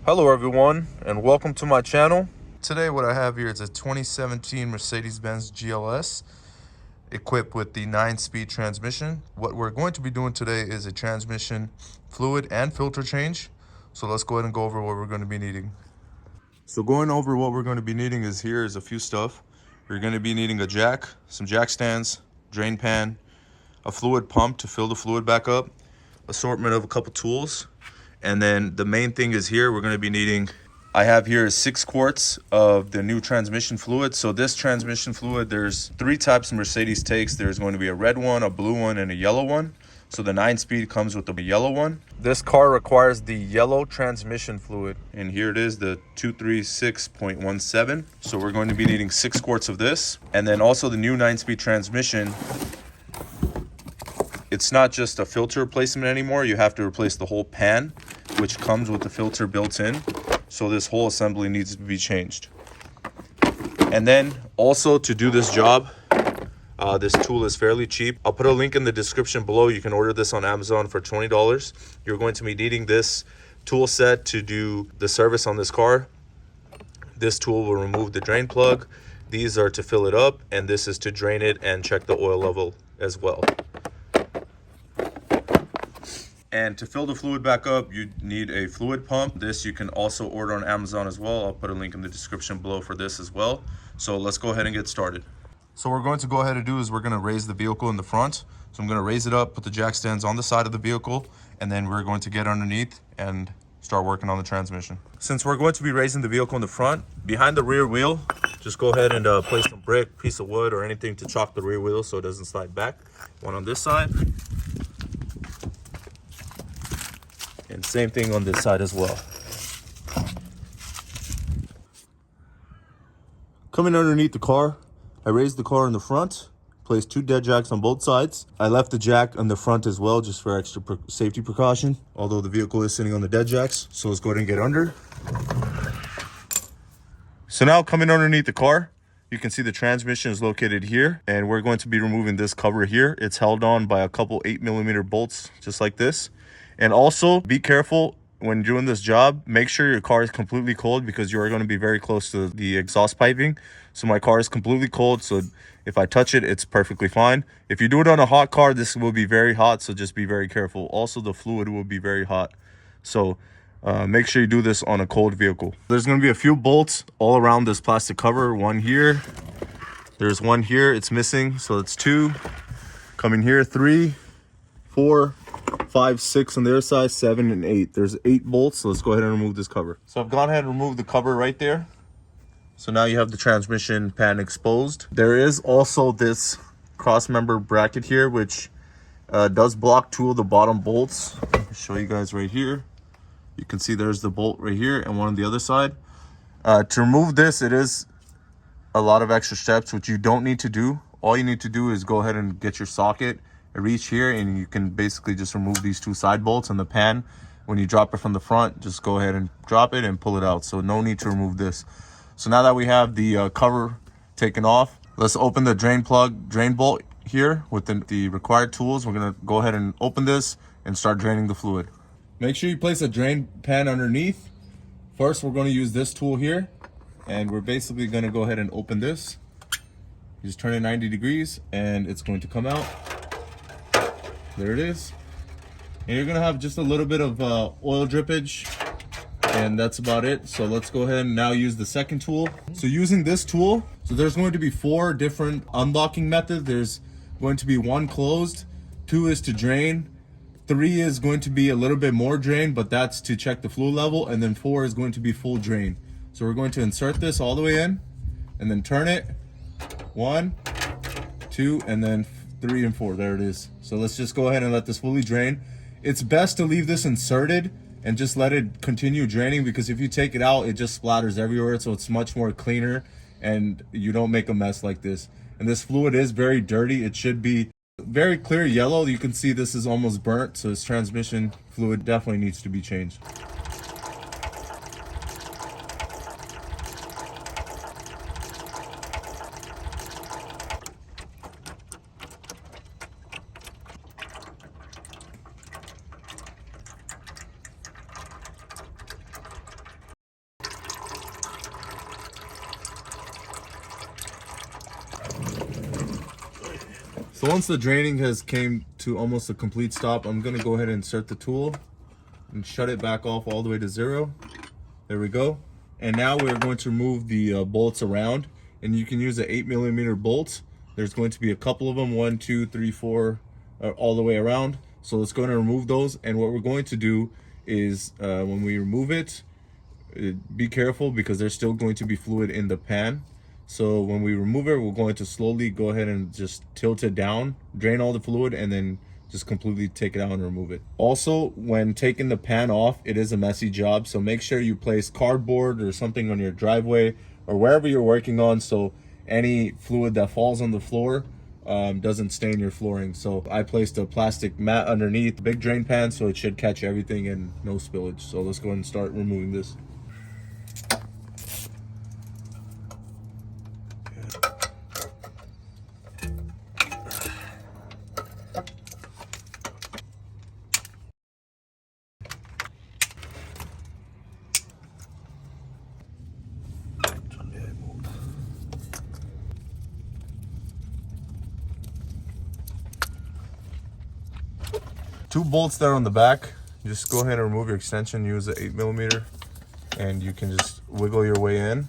Hello everyone and welcome to my channel. Today what I have here is a 2017 Mercedes-Benz GLS equipped with the 9-speed transmission. What we're going to be doing today is a transmission fluid and filter change. So let's go ahead and go over what we're going to be needing. So going over what we're going to be needing is here is a few stuff. You're going to be needing a jack, some jack stands, drain pan, a fluid pump to fill the fluid back up, assortment of a couple tools. And then the main thing is here, we're going to be needing, I have here 6 quarts of the new transmission fluid. So this transmission fluid, there's 3 types Mercedes takes. There's going to be a red one, a blue one, and a yellow one. So the 9-speed comes with the yellow one. This car requires the yellow transmission fluid. And here it is, the 236.17. So we're going to be needing 6 quarts of this. And then also the new 9-speed transmission, it's not just a filter replacement anymore. You have to replace the whole pan, which comes with the filter built in. So this whole assembly needs to be changed. And then also to do this job, this tool is fairly cheap. I'll put a link in the description below. You can order this on Amazon for $20. You're going to be needing this tool set to do the service on this car. This tool will remove the drain plug. These are to fill it up, and this is to drain it and check the oil level as well. And to fill the fluid back up, you need a fluid pump. This you can also order on Amazon as well. I'll put a link in the description below for this as well. So let's go ahead and get started. So what we're going to go ahead and do is we're going to raise the vehicle in the front. So I'm going to raise it up, put the jack stands on the side of the vehicle, and then we're going to get underneath and start working on the transmission. Since we're going to be raising the vehicle in the front, behind the rear wheel, just go ahead and place some brick, piece of wood, or anything to chock the rear wheel so it doesn't slide back. One on this side. And same thing on this side as well. Coming underneath the car, I raised the car in the front, placed 2 dead jacks on both sides. I left the jack on the front as well, just for extra safety precaution, although the vehicle is sitting on the dead jacks. So let's go ahead and get under. So now coming underneath the car, you can see the transmission is located here, and we're going to be removing this cover here. It's held on by a couple 8mm bolts, just like this. And also be careful when doing this job. Make sure your car is completely cold, because you are going to be very close to the exhaust piping. So my car is completely cold, so if I touch it, it's perfectly fine. If you do it on a hot car, this will be very hot, so just be very careful. Also, the fluid will be very hot, so make sure you do this on a cold vehicle. There's going to be a few bolts all around this plastic cover. One here, there's one here, it's missing, so it's 2. Coming here, 3, 4, 5, 6 on the other side, 7 and 8. There's 8 bolts. So let's go ahead and remove this cover. So I've gone ahead and removed the cover right there. So now you have the transmission pan exposed. There is also this cross member bracket here, which does block 2 of the bottom bolts. I'll show you guys right here. You can see there's the bolt right here and one on the other side. To remove this, it is a lot of extra steps, which you don't need to do. All you need to do is go ahead and get your socket, reach here, and you can basically just remove these 2 side bolts. And the pan, when you drop it from the front, just go ahead and drop it and pull it out. So no need to remove this. So now that we have the cover taken off, let's open the drain bolt here with the required tools. We're going to go ahead and open this and start draining the fluid. Make sure you place a drain pan underneath. First, we're going to use this tool here, and we're basically going to go ahead and open this. You just turn it 90 degrees and it's going to come out. There it is. And you're gonna have just a little bit of oil drippage, and that's about it. So let's go ahead and now use the second tool. So using this tool, so there's going to be 4 different unlocking methods. There's going to be 1 closed, 2 is to drain, 3 is going to be a little bit more drain, but that's to check the fluid level, and then 4 is going to be full drain. So we're going to insert this all the way in and then turn it. 1, 2, and then 3 and 4. There it is. So let's just go ahead and let this fully drain. It's best to leave this inserted and just let it continue draining, because if you take it out, it just splatters everywhere. So it's much more cleaner and you don't make a mess like this. And this fluid is very dirty. It should be very clear yellow. You can see this is almost burnt, so this transmission fluid definitely needs to be changed. So once the draining has came to almost a complete stop, I'm gonna go ahead and insert the tool and shut it back off all the way to 0. There we go. And now we're going to remove the bolts around, and you can use an 8mm bolt. There's going to be a couple of them, 1, 2, 3, 4, all the way around. So let's go ahead and remove those. And what we're going to do is when we remove it, be careful because there's still going to be fluid in the pan. So when we remove it, we're going to slowly go ahead and just tilt it down, drain all the fluid, and then just completely take it out and remove it. Also, when taking the pan off, it is a messy job. So make sure you place cardboard or something on your driveway or wherever you're working on, so any fluid that falls on the floor doesn't stain your flooring. So I placed a plastic mat underneath the big drain pan, so it should catch everything and no spillage. So let's go ahead and start removing this. Two bolts there on the back. Just go ahead and remove your extension. Use the 8mm, and you can just wiggle your way in.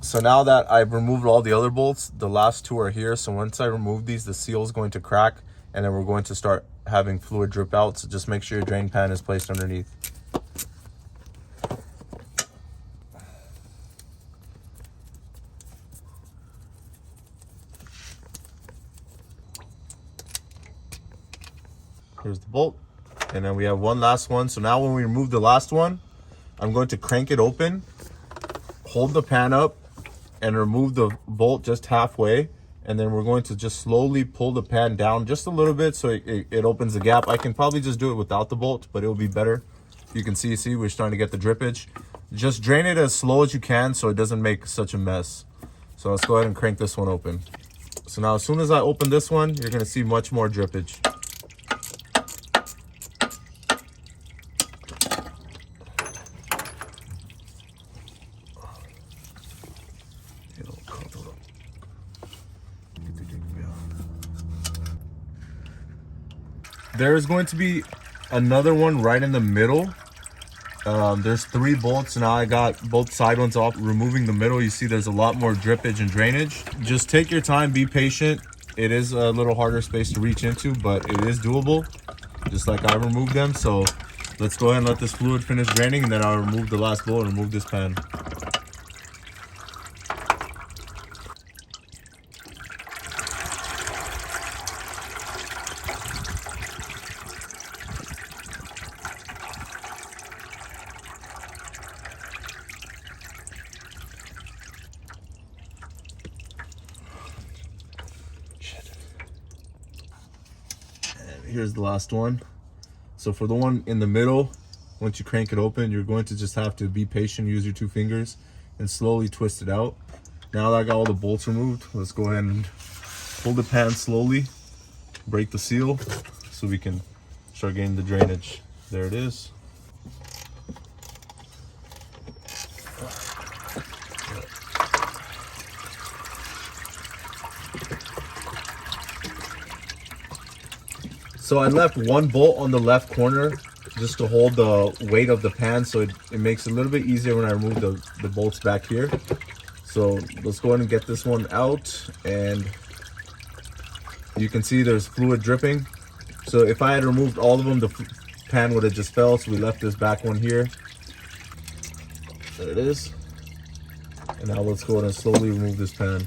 So now that I've removed all the other bolts, the last two are here. So once I remove these, the seal is going to crack, and then we're going to start having fluid drip out. So just make sure your drain pan is placed underneath. Here's the bolt, and then we have one last one. So now when we remove the last one, I'm going to crank it open, hold the pan up, and remove the bolt just halfway, and then we're going to just slowly pull the pan down just a little bit so it opens the gap. I can probably just do it without the bolt, but it'll be better. You can see we're starting to get the drippage. Just drain it as slow as you can so it doesn't make such a mess. So let's go ahead and crank this one open. So now as soon as I open this one, you're gonna see much more drippage. There is going to be another one right in the middle. There's 3 bolts. Now I got both side ones off. Removing the middle, you see there's a lot more drippage and drainage. Just take your time, be patient. It is a little harder space to reach into, but it is doable, just like I removed them. So let's go ahead and let this fluid finish draining, and then I'll remove the last bolt and remove this pan. Here's the last one. So for the one in the middle, once you crank it open, you're going to just have to be patient, use your 2 fingers and slowly twist it out. Now that I got all the bolts removed, let's go ahead and pull the pan slowly, break the seal so we can start getting the drainage. There it is. So I left one bolt on the left corner just to hold the weight of the pan, so it makes it a little bit easier when I remove the bolts back here. So let's go ahead and get this one out, and you can see there's fluid dripping. So if I had removed all of them, the pan would have just fell, so we left this back one here. There it is. And now let's go ahead and slowly remove this pan.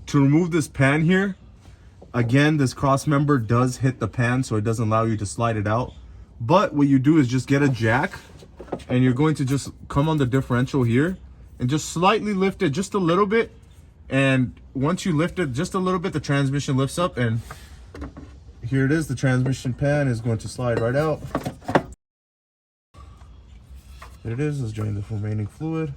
To remove this pan here, again, this cross member does hit the pan, so it doesn't allow you to slide it out. But what you do is just get a jack, and you're going to just come on the differential here and just slightly lift it just a little bit. And once you lift it just a little bit, the transmission lifts up, and here it is. The transmission pan is going to slide right out. There it is. Let's drain the remaining fluid.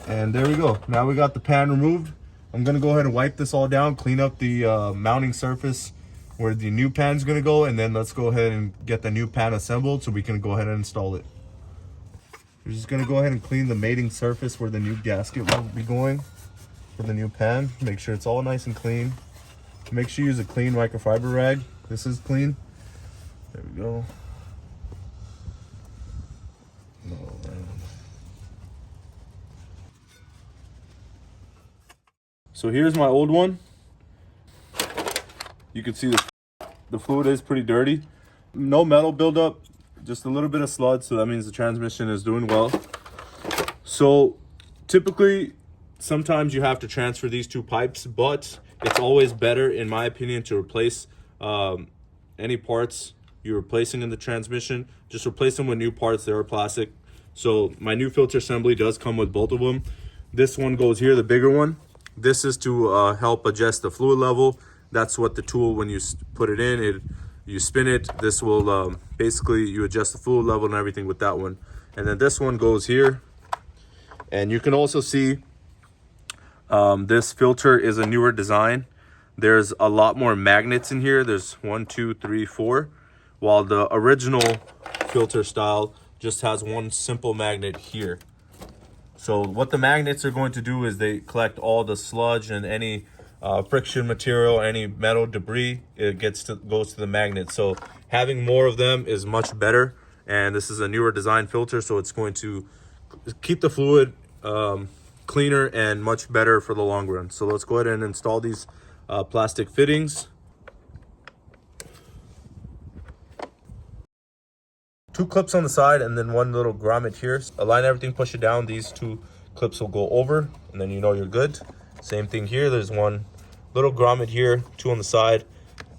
And there we go. Now we got the pan removed. I'm gonna go ahead and wipe this all down, clean up the mounting surface where the new pan is gonna go, and then let's go ahead and get the new pan assembled so we can go ahead and install it. We're just gonna go ahead and clean the mating surface where the new gasket will be going for the new pan. Make sure it's all nice and clean. Make sure you use a clean microfiber rag. This is clean. There we go. No, so here's my old one. You can see the fluid is pretty dirty. No metal buildup, just a little bit of sludge, so that means the transmission is doing well. So typically, sometimes you have to transfer these two pipes, but it's always better, in my opinion, to replace any parts you're replacing in the transmission. Just replace them with new parts that are plastic. So my new filter assembly does come with both of them. This one goes here, the bigger one. This is to help adjust the fluid level. That's what the tool, when you put it in, you spin it. This will basically, you adjust the fluid level and everything with that one. And then this one goes here. And you can also see this filter is a newer design. There's a lot more magnets in here. There's 1, 2, 3, 4. While the original filter style just has one simple magnet here. So what the magnets are going to do is they collect all the sludge and any friction material, any metal debris. It goes to the magnet. So having more of them is much better. And this is a newer design filter, so it's going to keep the fluid cleaner and much better for the long run. So let's go ahead and install these plastic fittings. 2 clips on the side and then 1 little grommet here. Align everything, push it down. These 2 clips will go over, and then you know you're good. Same thing here. There's 1 little grommet here, 2 on the side,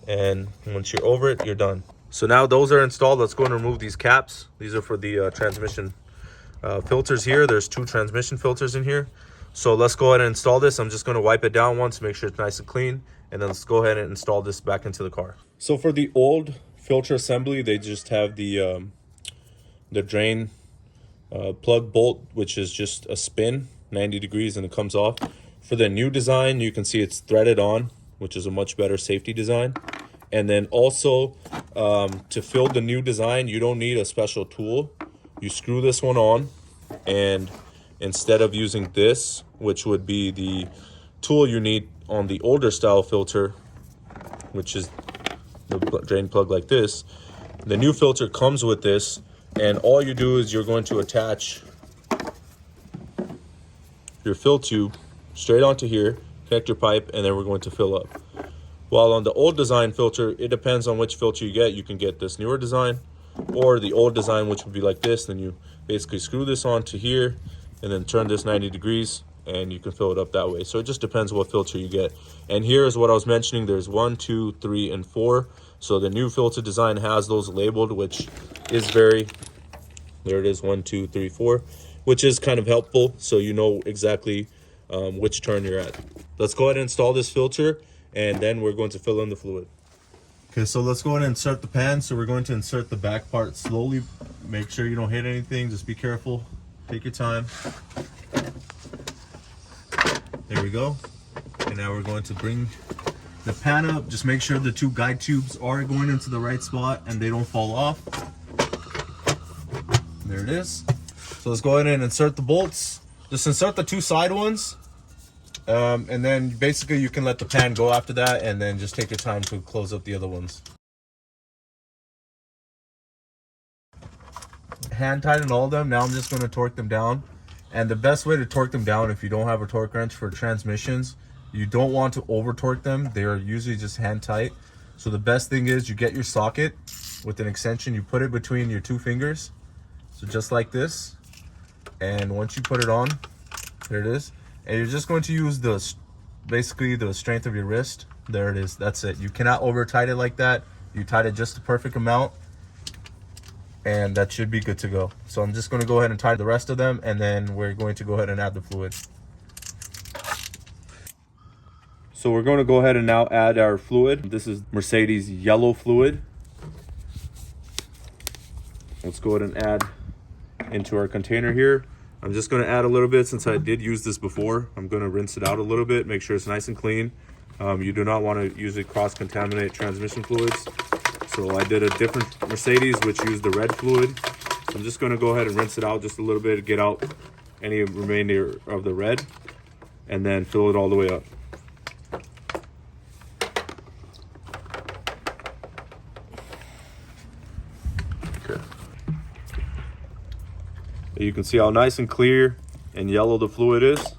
and once you're over it, you're done. So now those are installed. Let's go and remove these caps. These are for the transmission filters here. There's 2 transmission filters in here. So let's go ahead and install this. I'm just going to wipe it down once, make sure it's nice and clean, and then let's go ahead and install this back into the car. So for the old filter assembly, they just have the drain plug bolt, which is just a spin 90 degrees and it comes off. For the new design, you can see it's threaded on, which is a much better safety design. And then also to fill the new design, you don't need a special tool. You screw this one on, and instead of using this, which would be the tool you need on the older style filter, which is the drain plug like this, the new filter comes with this. And all you do is you're going to attach your fill tube straight onto here, connect your pipe, and then we're going to fill up. While on the old design filter, it depends on which filter you get. You can get this newer design or the old design, which would be like this. Then you basically screw this onto here and then turn this 90 degrees and you can fill it up that way. So it just depends what filter you get. And here is what I was mentioning. There's 1, 2, 3, and 4. So the new filter design has those labeled, which is there it is, 1, 2, 3, 4, which is kind of helpful, so you know exactly which turn you're at. Let's go ahead and install this filter, and then we're going to fill in the fluid. Okay, so let's go ahead and insert the pan. So we're going to insert the back part slowly. Make sure you don't hit anything. Just be careful. Take your time. There we go. And now we're going to bring the pan up. Just make sure the 2 guide tubes are going into the right spot and they don't fall off. There it is. So let's go ahead and insert the bolts. Just insert the 2 side ones. And then basically you can let the pan go after that, and then just take your time to close up the other ones. Hand tighten all of them. Now I'm just going to torque them down. And the best way to torque them down, if you don't have a torque wrench for transmissions, you don't want to over torque them. They are usually just hand tight. So the best thing is you get your socket with an extension, you put it between your 2 fingers. So just like this. And once you put it on, there it is. And you're just going to use basically the strength of your wrist. There it is. That's it. You cannot over tight it like that. You tight it just the perfect amount. and that should be good to go. So I'm just going to go ahead and tie the rest of them, and then we're going to go ahead and add the fluid. So we're going to go ahead and now add our fluid. This is Mercedes yellow fluid. Let's go ahead and add into our container here. I'm just going to add a little bit since I did use this before. I'm going to rinse it out a little bit, make sure it's nice and clean. You do not want to usually cross-contaminate transmission fluids. So I did a different Mercedes which used the red fluid. So I'm just going to go ahead and rinse it out just a little bit, get out any remainder of the red, and then fill it all the way up. Okay. You can see how nice and clear and yellow the fluid is.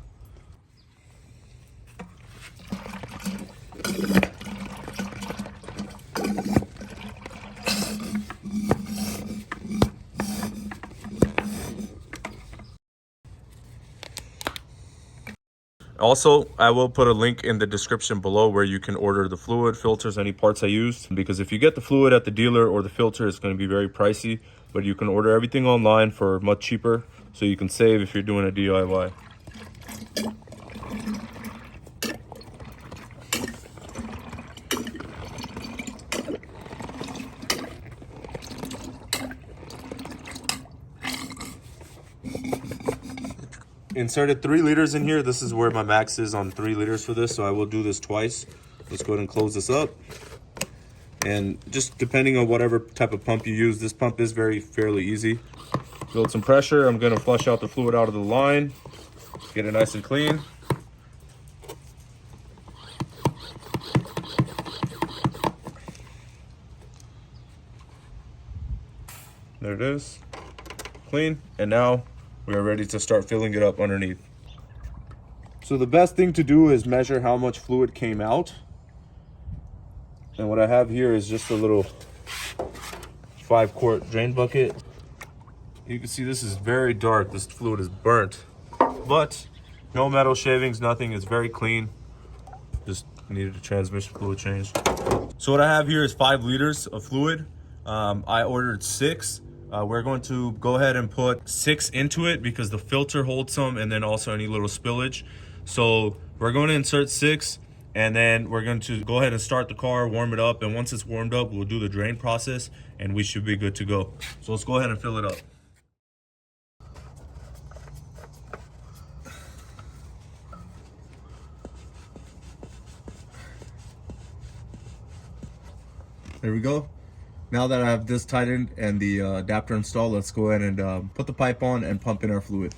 Also, I will put a link in the description below where you can order the fluid, filters, any parts I used. Because if you get the fluid at the dealer or the filter, it's going to be very pricey. But you can order everything online for much cheaper, so you can save if you're doing a DIY. Inserted 3 liters in here. This is where my max is on 3 liters for this, so I will do this twice. Let's go ahead and close this up. And just depending on whatever type of pump you use, this pump is fairly easy. Build some pressure. I'm going to flush out the fluid out of the line, get it nice and clean. There it is, clean. And now we are ready to start filling it up underneath. So the best thing to do is measure how much fluid came out. And what I have here is just a little 5-quart drain bucket. You can see this is very dark. This fluid is burnt, but no metal shavings, nothing. It's very clean. Just needed a transmission fluid change. So what I have here is 5 liters of fluid. I ordered 6. We're going to go ahead and put 6 into it because the filter holds some, and then also any little spillage. So we're going to insert 6, and then we're going to go ahead and start the car, warm it up, and once it's warmed up, we'll do the drain process, and we should be good to go. So let's go ahead and fill it up. There we go. Now that I have this tightened and the adapter installed, let's go ahead and put the pipe on and pump in our fluid.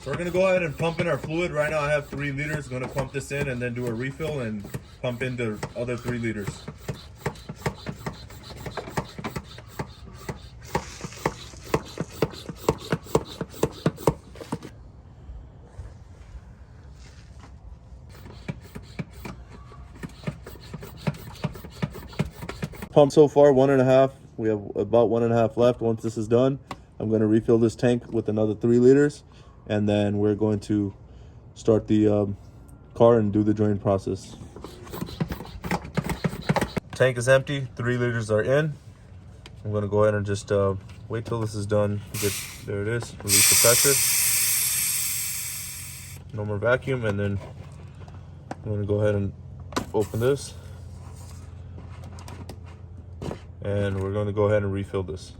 So we're gonna go ahead and pump in our fluid. Right now I have 3 liters. Gonna pump this in and then do a refill and pump in the other 3 liters. Pump so far 1.5. We have about 1.5 left. Once this is done, I'm going to refill this tank with another 3 liters, and then we're going to start the car and do the drain process. Tank is empty. 3 liters are in. I'm going to go ahead and just wait till this is done. There it is. Release the pressure. No more vacuum, and then I'm going to go ahead and open this. And we're going to go ahead and refill this.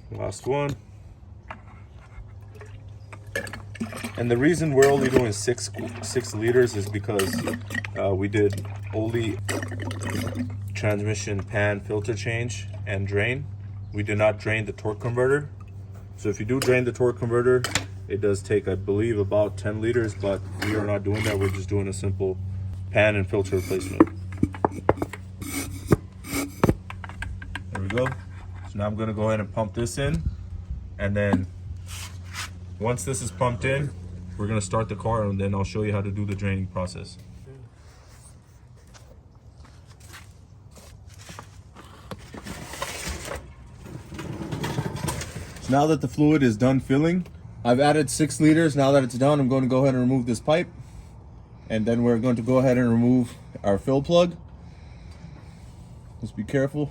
Last one. And the reason we're only doing six liters is because we did only transmission pan filter change and drain. We did not drain the torque converter. So if you do drain the torque converter, it does take, I believe, about 10 liters, but we are not doing that. We're just doing a simple pan and filter replacement. There we go. So now I'm gonna go ahead and pump this in, and then once this is pumped in, we're gonna start the car, and then I'll show you how to do the draining process. So now that the fluid is done filling, I've added 6 liters. Now that it's done, I'm going to go ahead and remove this pipe, and then we're going to go ahead and remove our fill plug. Just be careful.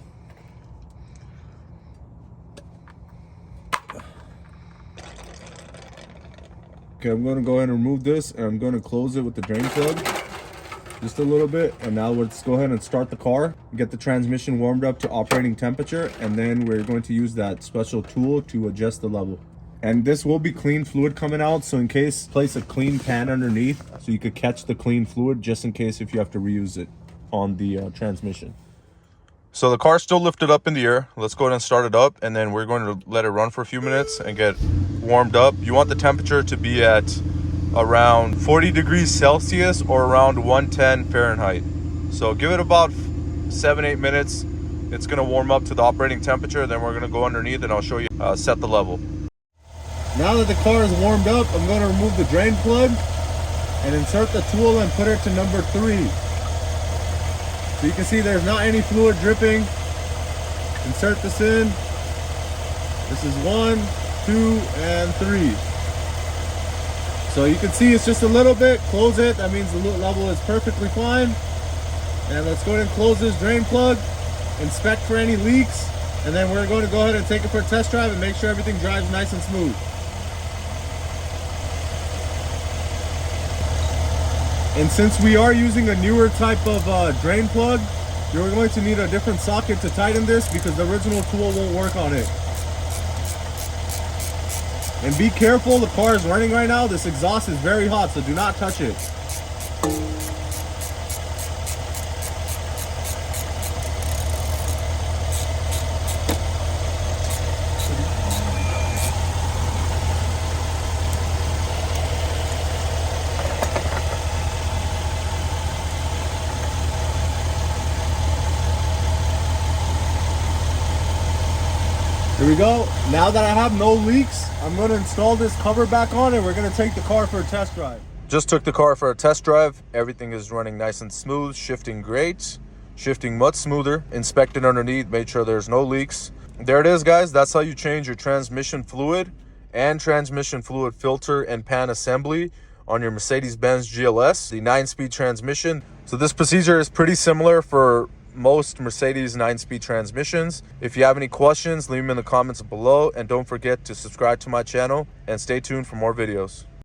Okay, I'm going to go ahead and remove this, and I'm going to close it with the drain plug just a little bit. And now let's go ahead and start the car, get the transmission warmed up to operating temperature, and then we're going to use that special tool to adjust the level. And this will be clean fluid coming out, so in case, place a clean pan underneath so you could catch the clean fluid, just in case if you have to reuse it on the transmission. So the car's still lifted up in the air. Let's go ahead and start it up, and then we're going to let it run for a few minutes and get warmed up. You want the temperature to be at around 40 degrees Celsius or around 110 Fahrenheit. So give it about 7-8 minutes. It's going to warm up to the operating temperature. Then we're going to go underneath, and I'll show you set the level. Now that the car is warmed up, I'm going to remove the drain plug and insert the tool and put it to number 3. So you can see there's not any fluid dripping. Insert this in. This is 1, 2, and 3. So you can see it's just a little bit. Close it. That means the level is perfectly fine. And let's go ahead and close this drain plug. Inspect for any leaks. And then we're going to go ahead and take it for a test drive and make sure everything drives nice and smooth. And since we are using a newer type of drain plug, you're going to need a different socket to tighten this because the original tool won't work on it. And be careful, the car is running right now. This exhaust is very hot, so do not touch it. Here we go. Now that I have no leaks, I'm going to install this cover back on, and we're going to take the car for a test drive. Just took the car for a test drive. Everything is running nice and smooth, shifting great, shifting much smoother. Inspected underneath, made sure there's no leaks. There it is, guys. That's how you change your transmission fluid and transmission fluid filter and pan assembly on your Mercedes-Benz GLS, the 9-speed transmission. So this procedure is pretty similar for most Mercedes 9-speed transmissions. If you have any questions, leave them in the comments below, and don't forget to subscribe to my channel and stay tuned for more videos.